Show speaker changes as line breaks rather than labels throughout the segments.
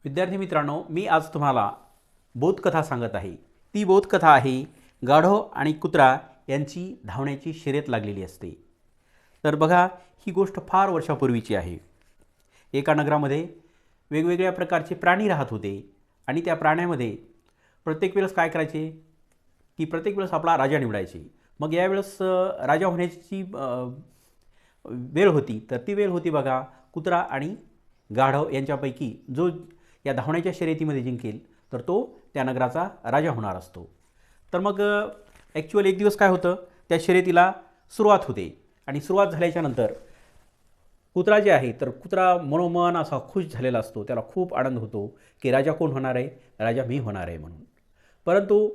विद्यार्थी मित्रांनो, मी आज तुम्हाला बोधकथा सांगत आहे। ती बोधकथा आहे गाढव आणि कुत्रा यांची धावण्याची शर्यत लागलेली असते। तर बघा, ही गोष्ट फार वर्षापूर्वीची आहे। एका नगरामध्ये वेगवेगळ्या प्रकारचे प्राणी राहत होते आणि त्या प्राण्यामध्ये प्रत्येक वेळेस काय करायचे की प्रत्येक वेळेस आपला राजा निवडायचे। मग यावेळेस राजा होण्याची वेळ होती, तर ती वेळ होती बघा कुत्रा आणि गाढव यांच्यापैकी जो या धावण्याच्या शर्यतीमध्ये जिंकेल तर तो त्या नगराचा राजा होणार असतो। तर मग ॲक्च्युअल एक दिवस काय होतं, त्या शर्यतीला सुरुवात होते आणि सुरुवात झाल्याच्या नंतर कुत्रा जे आहे तर कुत्रा मनोमन असा खुश झालेला असतो। त्याला खूप आनंद होतो की राजा कोण होणार आहे, राजा मी होणार आहे म्हणून। परंतु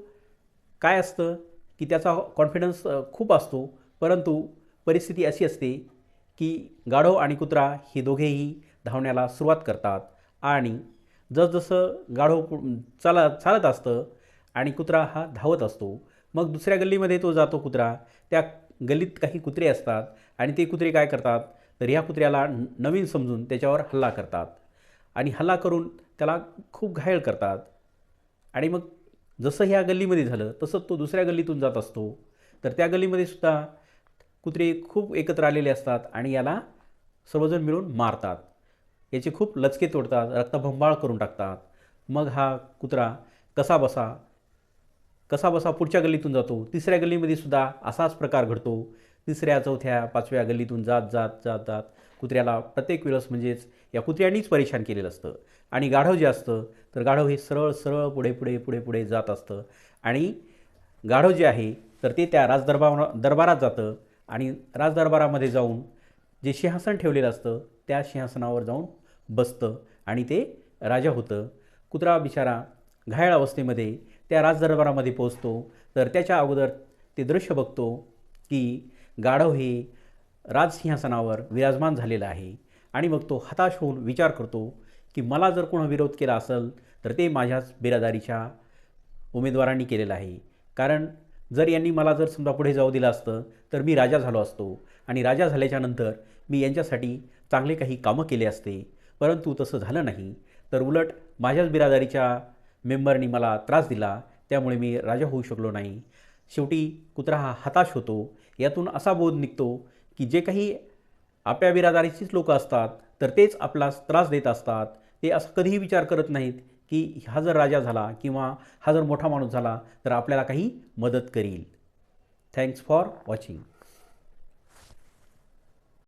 काय असतं की त्याचा कॉन्फिडन्स खूप असतो, परंतु परिस्थिती अशी असते की गाढव आणि कुत्रा हे दोघेही धावण्याला सुरुवात करतात आणि जसजसं गाढव चालत असतं आणि कुत्रा हा धावत असतो। मग दुसऱ्या गल्लीमध्ये तो जातो कुत्रा। त्या गल्लीत काही कुत्रे असतात आणि ते कुत्रे काय करतात तर ह्या कुत्र्याला नवीन समजून त्याच्यावर हल्ला करतात आणि हल्ला करून त्याला खूप घायल करतात। आणि मग जसं ह्या गल्लीमध्ये झालं तसं तो दुसऱ्या गल्लीतून जात असतो, तर त्या गल्लीमध्ये सुद्धा कुत्रे खूप एकत्र आलेले असतात आणि याला सर्वजण मिळून मारतात। याचे खूप लचके तोडतात, रक्तबंबाळ करून टाकतात। मग हा कुत्रा कसा बसा पुढच्या गल्लीतून जातो। तिसऱ्या गल्लीमध्ये सुद्धा असाच प्रकार घडतो। तिसऱ्या चौथ्या पाचव्या गल्लीतून जात जात जात जात कुत्र्याला प्रत्येक वेळेस म्हणजेच या कुत्र्यानीच परेशान केलेलं असतं। आणि गाढव जे असतं तर गाढव हे सरळ सरळ पुढे पुढे पुढे पुढे जात असतं आणि गाढव जे आहे तर ते त्या दरबारात जातं आणि राजदरबारामध्ये जाऊन जे सिंहासन ठेवलेलं असतं त्या सिंहासनावर जाऊन बसतं आणि ते राजा होतं। कुत्रा बिचारा घायाळ अवस्थेमध्ये त्या राजदरबारामध्ये पोहोचतो, तर त्याच्या अगोदर ते दृश्य बघतो की गाढव हे राजसिंहासनावर विराजमान झालेला आहे आणि मग तो हताश होऊन विचार करतो की मला जर कोणी विरोध केला असेल तर ते माझ्याच बिरादारीच्या उमेदवारांनी केलेलं आहे। कारण जर यांनी मला जर समजा पुढे जाऊ दिलं असतं तर मी राजा झालो असतो आणि राजा झाल्याच्या नंतर मी यांच्यासाठी चांगले काही कामं केले असते, परंतु तसं झालं नाही। तर उलट माझ्याच बिरादारीच्या मेंबरनी मला त्रास दिला, त्यामुळे मी राजा होऊ शकलो नाही। शेवटी कुत्रा हा हताश होतो। यातून असा बोध निघतो की जे काही आपल्या बिरादारीचीच लोकं असतात तर तेच आपला त्रास देत असतात। ते असं कधीही विचार करत नाहीत की हा जर राजा झाला किंवा हा जर मोठा माणूस झाला तर आपल्याला काही मदत करील। Thanks for watching.